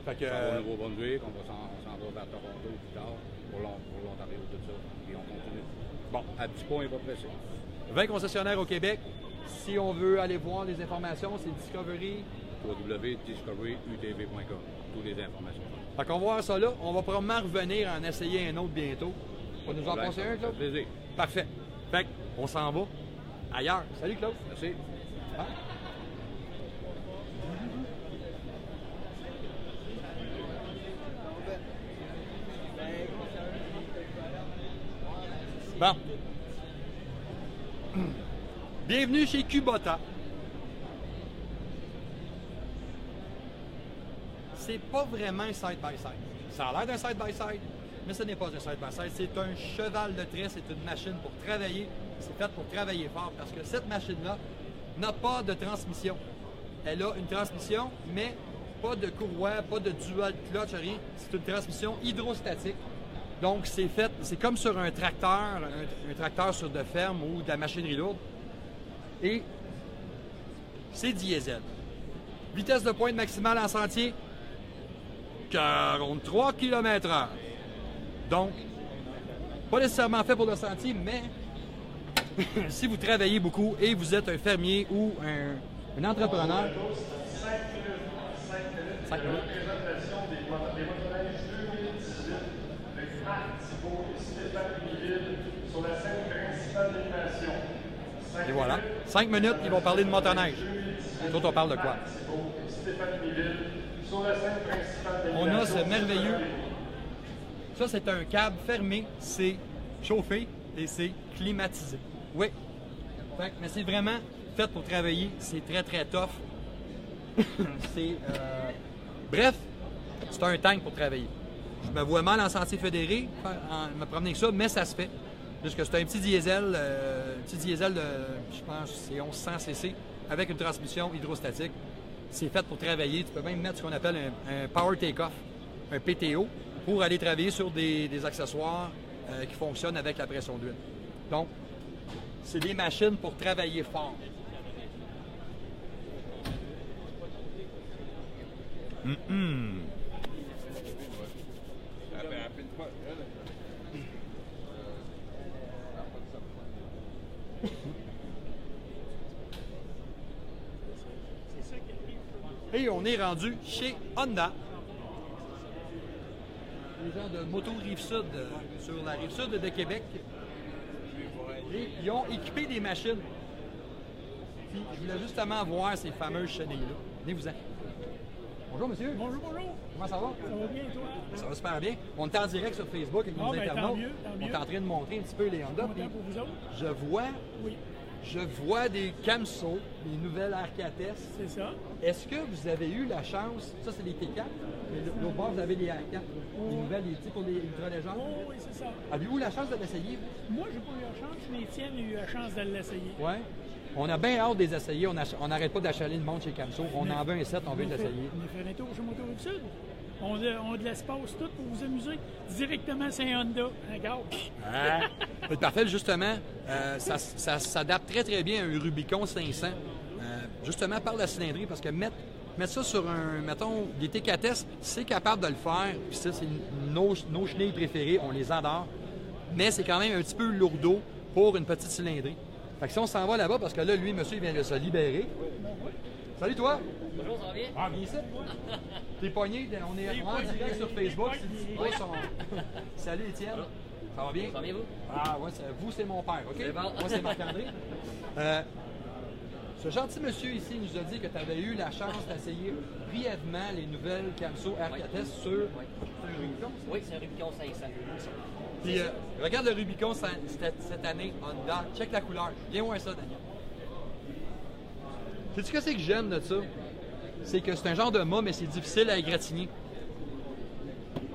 Fait que. on va au Nouveau-Brunswick, on s'en va vers Toronto plus tard, pour l'Ontario, tout ça, et on continue. Bon, à petit point, il va presser. 20 concessionnaires au Québec. Si on veut aller voir les informations, c'est Discovery www.discoveryutv.com. Toutes les informations. Fait qu'on va voir ça là. On va probablement revenir en essayer un autre bientôt. On nous en passer un, Claude? Plaisir. Parfait. Fait qu'on s'en va ailleurs. Salut, Claude. Merci. Hein? Bon. Bienvenue chez Kubota. C'est pas vraiment un side-by-side. Ça a l'air d'un side-by-side, mais ce n'est pas un side-by-side. C'est un cheval de trait, c'est une machine pour travailler. C'est fait pour travailler fort parce que cette machine-là n'a pas de transmission. Elle a une transmission, mais pas de courroie, pas de dual clutch, rien. C'est une transmission hydrostatique. Donc, c'est fait, c'est comme sur un tracteur, un tracteur sur de ferme ou de la machinerie lourde. Et c'est diesel. Vitesse de pointe maximale en sentier, 43 km/h. Donc, pas nécessairement fait pour le sentier, mais si vous travaillez beaucoup et vous êtes un fermier ou un entrepreneur... 5 minutes. Présentation des motoneiges 2018 avec Marc Thibault et Stéphane Miville sur la scène principale d'animation. Et voilà. 5 minutes, ils vont parler de motoneige. Nous autres, on parle de quoi? On a ce merveilleux... Ça, c'est un câble fermé, c'est chauffé et c'est climatisé. Oui. Fait, mais c'est vraiment fait pour travailler. C'est très, très tough. C'est... Bref, c'est un tank pour travailler. Je me vois mal en sentier fédéré, me promener avec ça, mais ça se fait. Puisque c'est un petit diesel de, je pense, c'est 1100 cc avec une transmission hydrostatique. C'est fait pour travailler. Tu peux même mettre ce qu'on appelle un power take-off, un PTO, pour aller travailler sur des accessoires qui fonctionnent avec la pression d'huile. Donc, c'est des machines pour travailler fort. Et on est rendu chez Honda. Les gens de Moto Rive-Sud, sur la Rive-Sud de Québec. Et ils ont équipé des machines. Puis, je voulais justement voir ces fameuses chenilles-là. Venez-vous-en. Bonjour, monsieur. Bonjour, bonjour. Comment ça va? Ça va bien, toi? Ça va super bien. On est en direct sur Facebook avec nos internautes. Tant mieux. On est en train de montrer un petit peu les Honda. Content pour vous autres? Je vois des Camso, des nouvelles R4S. C'est ça. Est-ce que vous avez eu la chance, ça c'est les T4, mais l'autre bord vous avez les R4, les nouvelles, les petits pour les ultra-légères? Oh, oui, c'est ça. Avez-vous la chance de l'essayer? Moi, j'ai pas eu la chance, mais Étienne a eu la chance de l'essayer. Oui. On a bien hâte de les essayer. On n'arrête pas d'achaler le monde chez Camso. On en veut un set, on veut l'essayer. On a fait un tour chez Moto Rive-Sud. On a de l'espace tout pour vous amuser. Directement, c'est un Honda. Regarde. C'est parfait, justement. Ça s'adapte très, très bien à un Rubicon 500. Justement, par la cylindrée, parce que mettre ça sur mettons, des T4S, c'est capable de le faire. Puis ça, c'est nos chenilles préférées. On les adore. Mais c'est quand même un petit peu lourdeau pour une petite cylindrée. Fait que si on s'en va là-bas, parce que là, lui, monsieur, il vient de se libérer. Salut, toi! Bonjour, ça va bien? Ah, viens ici! T'es pogné, on est en direct sur Facebook. Si tu vois son... Salut, Étienne! Ça va bien? Ça va bien, vous? Ah, ouais, vous, c'est mon père, OK? C'est bon. Moi, c'est Marc-André. Ce gentil monsieur ici nous a dit que tu avais eu la chance d'essayer brièvement les nouvelles Camso R4S sur un Rubicon. Oui, c'est un Rubicon 500. Puis, regarde le Rubicon cette année, Honda. Check la couleur. Viens voir ça, Daniel. Sais-tu ce que j'aime de ça? C'est que c'est un genre de mât, mais c'est difficile à égratigner.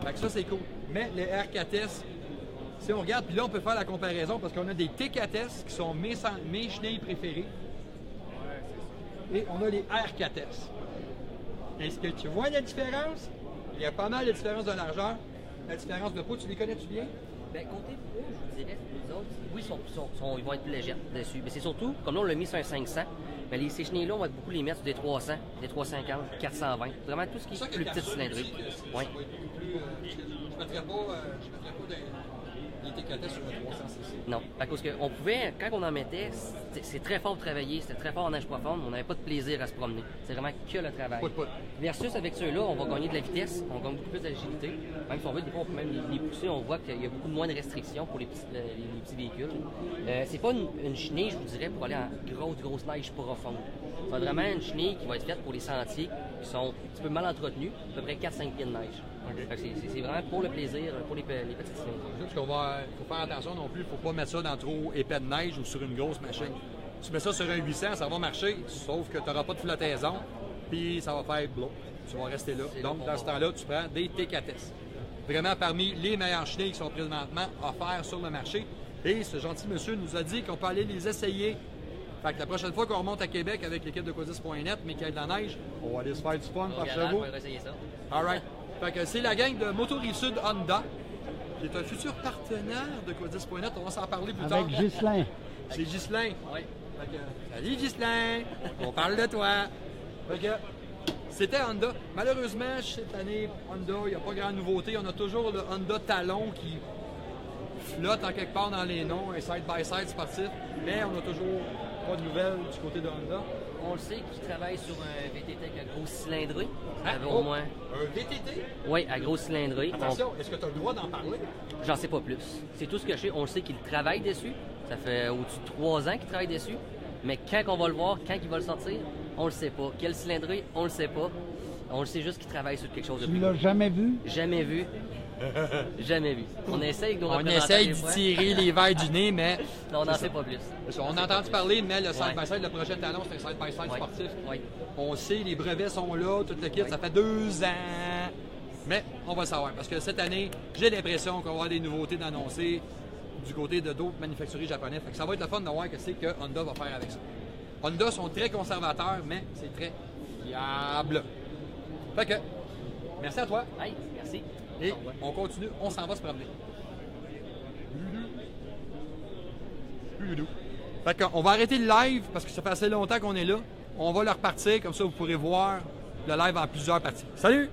Fait que ça, c'est cool. Mais les R4S, si on regarde, puis là, on peut faire la comparaison parce qu'on a des T4S qui sont mes chenilles préférées. Et on a les R4S. Est-ce que tu vois la différence? Il y a pas mal de différence de largeur. La différence de poids, tu les connais-tu bien? Bien, côté poids, je vous dirais, les autres, oui, ils vont être plus légers dessus. Mais c'est surtout, comme là, on l'a mis sur un 500, mais ces chenilles-là, on va beaucoup les mettre sur des 300, des 350, 420. Vraiment tout ce qui est plus petite cylindrée. Oui. Je ne mettrais pas des étiquettes sur le 300cc. Non. Parce qu'on pouvait, quand on en mettait, c'est très fort pour travailler, c'était très fort en neige profonde, mais on n'avait pas de plaisir à se promener. C'est vraiment que le travail. Pout. Versus avec ceux-là, on va gagner de la vitesse, on gagne beaucoup plus d'agilité. Même si on veut, des fois, on peut même les pousser, on voit qu'il y a beaucoup moins de restrictions pour les petits véhicules. C'est pas une chenille, je vous dirais, pour aller en grosse neige profonde. C'est vraiment une chenille qui va être faite pour les sentiers qui sont un petit peu mal entretenus, à peu près 4-5 pieds de neige. Okay. C'est vraiment pour le plaisir, pour les petites chenilles. Parce qu'il faut faire attention non plus, il ne faut pas mettre ça dans trop épais de neige ou sur une grosse machine. Tu mets ça sur un 800, ça va marcher, sauf que tu n'auras pas de flottaison, puis ça va faire bloc. Tu vas rester là. Donc, dans ce temps-là, tu prends des TKTS. Vraiment parmi les meilleures chenilles qui sont présentement offertes sur le marché. Et ce gentil monsieur nous a dit qu'on peut aller les essayer. Fait que la prochaine fois qu'on remonte à Québec avec l'équipe de Codis.net, mais qu'il y a de la neige, on va aller se faire du fun par chez vous. On va essayer ça. All right. Fait que c'est la gang de Moto Rive-Sud Honda, qui est un futur partenaire de Codis.net. On va s'en parler plus tard. Avec Ghislain. C'est Ghislain. Oui. Salut Ghislain, on parle de toi. Fait que c'était Honda. Malheureusement, cette année, Honda, il n'y a pas grande nouveauté. On a toujours le Honda Talon qui flotte en quelque part dans les noms, un side-by-side sportif, mais on n'a toujours pas de nouvelles du côté de Honda. On le sait qu'ils travaillent sur un VTT avec un gros cylindré. Au moins. Un VTT? Oui, à gros cylindré. Attention, est-ce que tu as le droit d'en parler? J'en sais pas plus. C'est tout ce que je sais. On le sait qu'ils travaillent dessus. Ça fait au-dessus de 3 ans qu'ils travaillent dessus. Mais quand on va le voir, quand il va le sortir, on le sait pas. Quel cylindré, on le sait pas. On le sait juste qu'ils travaillent sur quelque chose de plus. Tu l'as jamais vu? Jamais vu. Jamais vu. On essaye de nous On essaye d'y tirer les verres du nez, mais... Non, on n'en sait pas plus. On a entendu parler, mais le side-by-side, le projet Talon, c'est un side-by-side sportif. Oui. On sait, les brevets sont là, toute l'équipe, ça fait 2 ans. Mais on va le savoir, parce que cette année, j'ai l'impression qu'on va avoir des nouveautés d'annoncer du côté de d'autres manufacturiers japonais. Fait que ça va être le fun de voir ce que Honda va faire avec ça. Honda sont très conservateurs, mais c'est très fiable. Fait que, merci à toi. Hey, merci. Et on continue, on s'en va se promener. Fait qu'on va arrêter le live parce que ça fait assez longtemps qu'on est là. On va le repartir, comme ça vous pourrez voir le live en plusieurs parties. Salut!